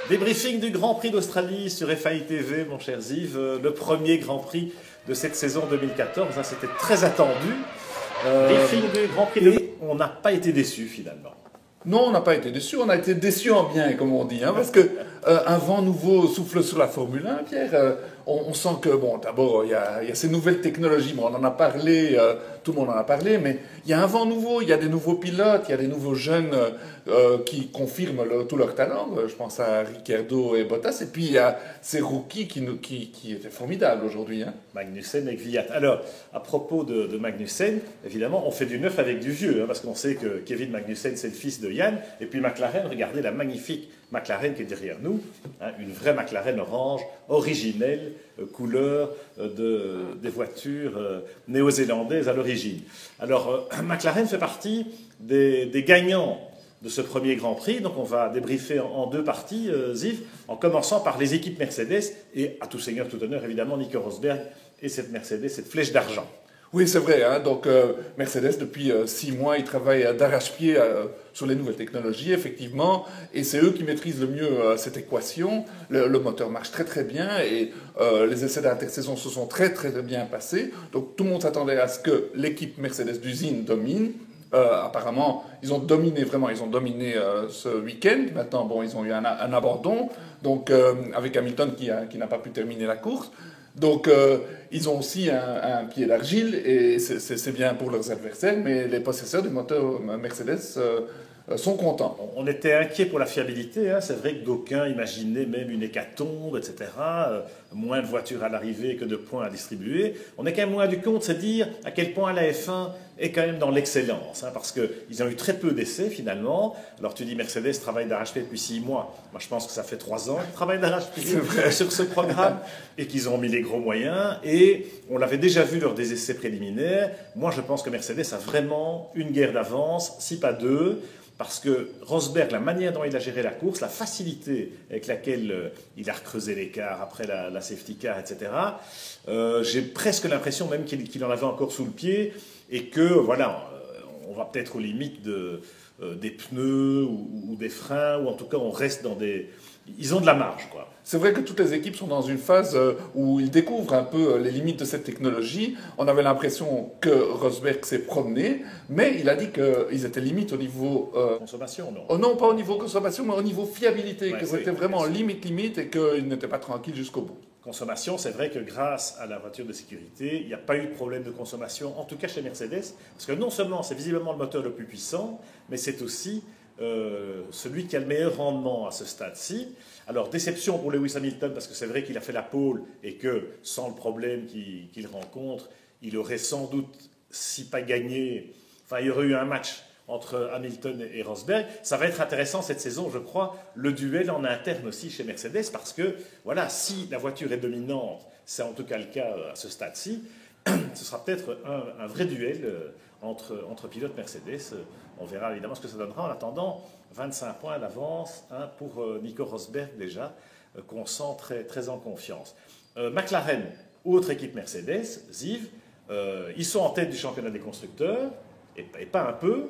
Débriefing du Grand Prix d'Australie sur FAI TV, mon cher Yves. Le premier Grand Prix de cette saison 2014. Hein, c'était très attendu. Débriefing du Grand Prix et on n'a pas été déçus finalement. Non, on n'a pas été déçus. On a été déçus en bien, comme on dit. Hein, parce que un vent nouveau souffle sur la Formule 1, Pierre. On sent que, bon, d'abord, il y a ces nouvelles technologies. Bon, on en a parlé, tout le monde en a parlé, mais il y a un vent nouveau. Il y a des nouveaux pilotes, il y a des nouveaux jeunes qui confirment tout leur talent. Je pense à Ricciardo et Bottas. Et puis, il y a ces rookies qui étaient formidables aujourd'hui. Hein. Magnussen et Kvyat. Alors, à propos de Magnussen, évidemment, on fait du neuf avec du vieux, hein, parce qu'on sait que Kevin Magnussen, c'est le fils de Yann. Et puis McLaren, regardez la magnifique McLaren qui est derrière nous, hein, une vraie McLaren orange, originelle, couleur des voitures néo-zélandaises à l'origine. Alors, McLaren fait partie des gagnants de ce premier Grand Prix, donc on va débriefer en deux parties, Ziv, en commençant par les équipes Mercedes, et à tout seigneur, tout honneur, évidemment, Nico Rosberg et cette Mercedes, cette flèche d'argent. Oui, c'est vrai. Hein. Donc, Mercedes, depuis 6 mois, ils travaillent d'arrache-pied sur les nouvelles technologies, effectivement, et c'est eux qui maîtrisent le mieux cette équation. Le moteur marche très très bien, et les essais d'intersaison se sont très très bien passés. Donc, tout le monde s'attendait à ce que l'équipe Mercedes d'usine domine. Apparemment, ils ont dominé vraiment, ils ont dominé ce week-end. Maintenant, bon, ils ont eu un abandon, donc avec Hamilton qui n'a pas pu terminer la course. Donc, ils ont aussi un pied d'argile et c'est bien pour leurs adversaires, mais les possesseurs du moteur Mercedes sont contents. On était inquiets pour la fiabilité, hein. C'est vrai que d'aucuns imaginaient même une hécatombe, etc. Moins de voitures à l'arrivée que de points à distribuer. On est quand même moins du compte, c'est dire à quel point la F1 est quand même dans l'excellence, hein, parce qu'ils ont eu très peu d'essais finalement. Alors tu dis Mercedes travaille d'arrache-pied depuis 6 mois. Moi je pense que ça fait 3 ans qu'ils travaillent d'arrache-pied sur ce programme et qu'ils ont mis les gros moyens. Et on l'avait déjà vu lors des essais préliminaires. Moi je pense que Mercedes a vraiment une guerre d'avance, si pas deux. Parce que Rosberg, la manière dont il a géré la course, la facilité avec laquelle il a recreusé l'écart après la safety car, etc., j'ai presque l'impression même qu'il en avait encore sous le pied et que, voilà, on va peut-être aux limites des pneus ou des freins, ou en tout cas on reste dans des... Ils ont de la marge, quoi. C'est vrai que toutes les équipes sont dans une phase où ils découvrent un peu les limites de cette technologie. On avait l'impression que Rosberg s'est promené, mais il a dit qu'ils étaient limite au niveau... Consommation, non? Oh non, pas au niveau consommation, mais au niveau fiabilité, Ouais, que c'était vraiment limite et qu'ils n'étaient pas tranquilles jusqu'au bout. Consommation, c'est vrai que grâce à la voiture de sécurité, il n'y a pas eu de problème de consommation, en tout cas chez Mercedes, parce que non seulement c'est visiblement le moteur le plus puissant, mais c'est aussi celui qui a le meilleur rendement à ce stade-ci. Alors, déception pour Lewis Hamilton, parce que c'est vrai qu'il a fait la pole et que, sans le problème qu'il rencontre, il aurait sans doute, si pas gagné, enfin, il y aurait eu un match entre Hamilton et Rosberg. Ça va être intéressant cette saison, je crois, le duel en interne aussi chez Mercedes, parce que, voilà, si la voiture est dominante, c'est en tout cas le cas à ce stade-ci, ce sera peut-être un vrai duel entre pilotes Mercedes. On verra évidemment ce que ça donnera. En attendant, 25 points d'avance, hein, pour Nico Rosberg déjà, qu'on sent très, très en confiance. McLaren, autre équipe Mercedes, Ziv, ils sont en tête du championnat des constructeurs, et pas un peu,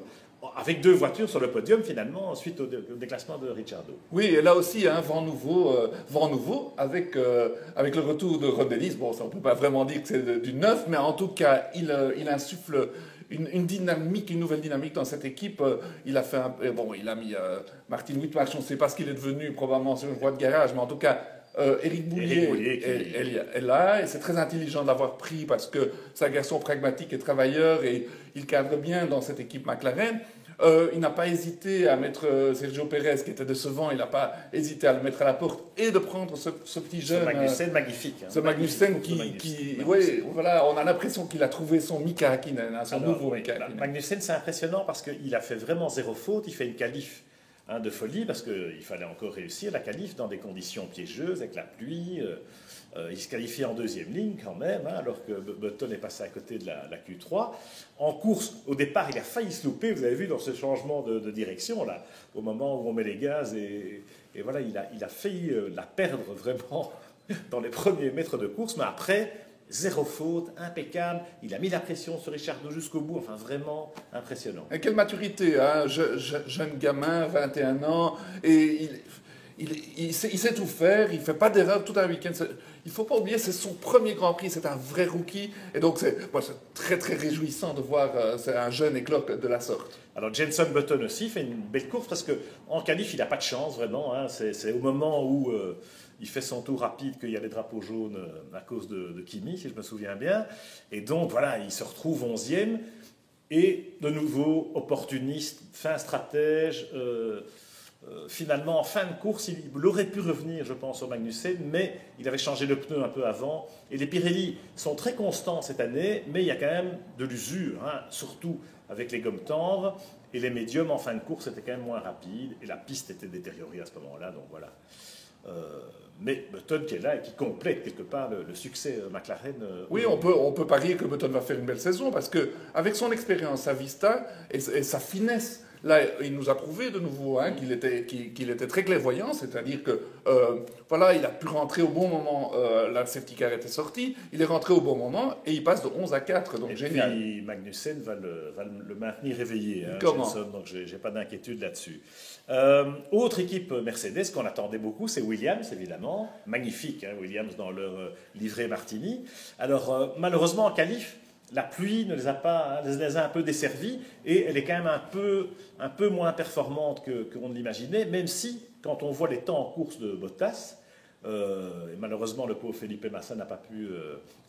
avec 2 voitures sur le podium finalement, suite au déclassement de Ricciardo. Oui, et là aussi, un vent nouveau avec le retour de Ron Dennis. Bon, ça, on ne peut pas vraiment dire que c'est du neuf, mais en tout cas, il insuffle une dynamique, une nouvelle dynamique dans cette équipe. Il a fait il a mis Martin Whitmarsh, on ne sait pas ce qu'il est devenu, probablement sur une voie de garage, mais en tout cas, Éric Boulier est là, et c'est très intelligent de l'avoir pris parce que c'est un garçon pragmatique et travailleur, et il cadre bien dans cette équipe McLaren. Il n'a pas hésité à mettre Sergio Pérez, qui était décevant, il n'a pas hésité à le mettre à la porte et de prendre ce petit jeune. Ce Magnussen magnifique. Hein, ce Magnussen oui, voilà, on a l'impression qu'il a trouvé son Mika Hakkinen, hein, son nouveau Mika Hakkinen. Magnussen, c'est impressionnant parce qu'il a fait vraiment 0 faute, il fait une qualif, hein, de folie, parce qu'il fallait encore réussir la qualif dans des conditions piégeuses, avec la pluie. Il se qualifie en 2e ligne quand même, hein, alors que Button est passé à côté de la Q3. En course, au départ, il a failli se louper, vous avez vu dans ce changement de direction, là, au moment où on met les gaz, et voilà, il a failli la perdre vraiment dans les premiers mètres de course, mais après, 0 faute, impeccable, il a mis la pression sur Ricciardo jusqu'au bout, enfin vraiment impressionnant. Et quelle maturité, hein, jeune gamin, 21 ans, et il sait tout faire, il ne fait pas d'erreur tout un week-end. Il ne faut pas oublier, c'est son premier Grand Prix, c'est un vrai rookie. Et donc, c'est très, très réjouissant de voir un jeune éclore de la sorte. Alors, Jenson Button aussi fait une belle course parce qu'en qualif, il n'a pas de chance vraiment. Hein. C'est au moment où il fait son tour rapide qu'il y a les drapeaux jaunes à cause de Kimi, si je me souviens bien. Et donc, voilà, il se retrouve 11e. Et de nouveau, opportuniste, fin stratège. Finalement, en fin de course, il aurait pu revenir, je pense, au Magnussen, mais il avait changé de pneu un peu avant. Et les Pirelli sont très constants cette année, mais il y a quand même de l'usure, hein, surtout avec les gommes tendres. Et les médiums, en fin de course, étaient quand même moins rapides. Et la piste était détériorée à ce moment-là, donc voilà. Mais Button qui est là et qui complète quelque part le succès McLaren. Oui, on peut parier que Button va faire une belle saison, parce qu'avec son expérience à Vista et sa finesse, là, il nous a prouvé de nouveau hein, qu'il était très clairvoyant, c'est-à-dire que voilà, il a pu rentrer au bon moment, la safety car était sortie, il est rentré au bon moment et il passe de 11 à 4, donc et génial. Puis Magnussen va le maintenir éveillé, hein, Comment Jenson, donc j'ai pas d'inquiétude là-dessus. Autre équipe Mercedes qu'on attendait beaucoup, c'est Williams, évidemment. Magnifique, hein, Williams dans leur livrée Martini. Alors, malheureusement, en qualif, la pluie ne les a un peu desservis et elle est quand même un peu moins performante qu'on ne l'imaginait, même si, quand on voit les temps en course de Bottas, et malheureusement le pauvre Felipe Massa n'a pas pu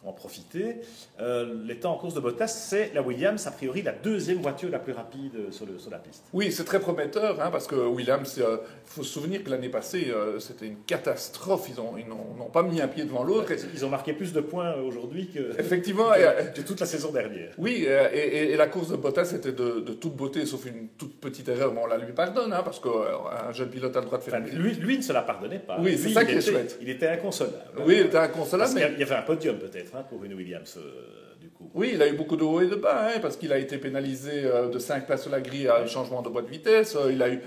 en profiter, les temps en course de Bottas, c'est la Williams, a priori la deuxième voiture la plus rapide sur la piste. Oui, c'est très prometteur, hein, parce que Williams, il faut se souvenir que l'année passée, c'était une catastrophe, ils n'ont pas mis un pied devant l'autre. Ils ont marqué plus de points aujourd'hui Effectivement, que toute la saison dernière. Oui, et la course de Bottas était de toute beauté, sauf une toute petite erreur. Bon, on la lui pardonne, hein, parce qu'un jeune pilote a le droit de faire une erreur. Lui ne se la pardonnait pas. Oui, c'est ça qui est chouette. Il était inconsolable. Oui, il était inconsolable. Parce qu'il y avait un podium peut-être hein, pour une Williams, du coup. Oui, il a eu beaucoup de hauts et de bas, hein, parce qu'il a été pénalisé de 5 places sur la grille à un changement de boîte de vitesse. Il a eu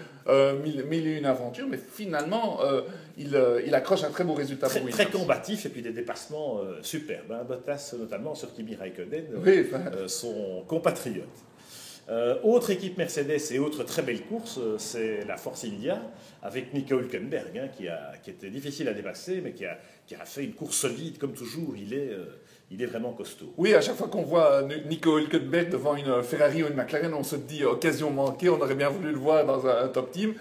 mille et une aventures, mais finalement, il accroche un très beau résultat pour Williams. Très combatif, et puis des dépassements superbes. Hein. Bottas, notamment sur Kimi Raikkonen, son compatriote. Autre équipe Mercedes et autre très belle course, c'est la Force India avec Nico Hülkenberg, hein, qui était difficile à dépasser, mais qui a fait une course solide comme toujours. Il est vraiment costaud. Oui, à chaque fois qu'on voit Nico Hülkenberg devant une Ferrari ou une McLaren, on se dit occasion manquée, on aurait bien voulu le voir dans un top team.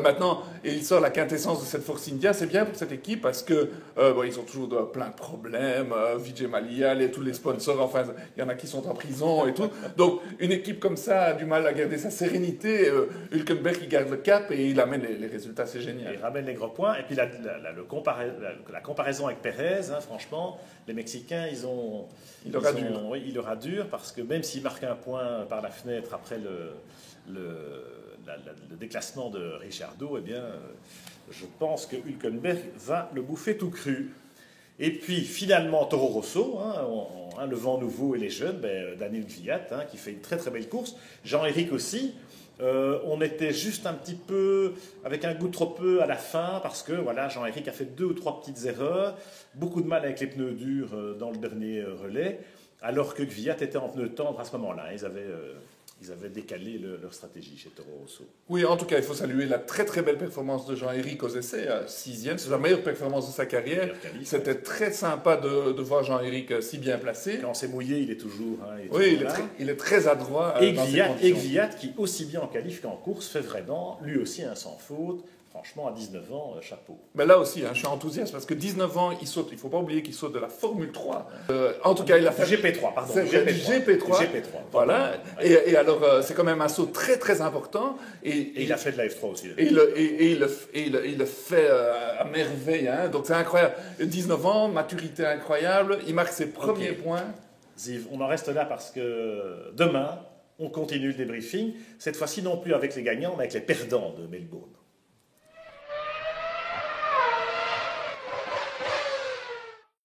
Maintenant, il sort la quintessence de cette Force India. C'est bien pour cette équipe parce que ils ont toujours plein de problèmes. Vijay Mallya, tous les sponsors, enfin, il y en a qui sont en prison et tout. Donc, une équipe comme ça a du mal à garder sa sérénité. Hülkenberg, il garde le cap et il amène les résultats, c'est génial. Il ramène les gros points. Et puis, la comparaison avec Pérez, hein, franchement, les Mexicains, il leur a dur parce que même s'ils marquent un point par la fenêtre après le déclassement de Ricciardo, eh bien, je pense que Hülkenberg va le bouffer tout cru. Et puis, finalement, Toro Rosso, hein, le vent nouveau et les jeunes, Daniel Kvyat, hein, qui fait une très très belle course. Jean-Éric aussi. On était juste un petit peu avec un goût trop peu à la fin parce que voilà, Jean-Éric a fait 2 ou 3 petites erreurs, beaucoup de mal avec les pneus durs dans le dernier relais, alors que Kvyat était en pneus tendres à ce moment-là. Ils avaient décalé leur stratégie chez Toro Rosso. Oui, en tout cas, il faut saluer la très très belle performance de Jean-Éric aux essais, 6e. C'est la meilleure performance de sa carrière. C'était très sympa de voir Jean-Éric si bien placé. Quand c'est mouillé, il est toujours. Hein, il est très adroit. Et Kvyat, qui aussi bien en qualif qu'en course, fait vraiment, lui aussi, un sans faute. Franchement, à 19 ans, chapeau. Mais là aussi, hein, je suis enthousiaste parce que 19 ans, il saute. Il ne faut pas oublier qu'il saute de la Formule 3. En tout cas, il a fait. GP3, pardon. GP3. Voilà. Et alors, c'est quand même un saut très très important. Et il a fait de la F3 aussi. Et il le fait à merveille. Hein. Donc c'est incroyable. 19 ans, maturité incroyable. Il marque ses premiers points. Ziv, on en reste là parce que demain, on continue le débriefing. Cette fois-ci, non plus avec les gagnants, mais avec les perdants de Melbourne.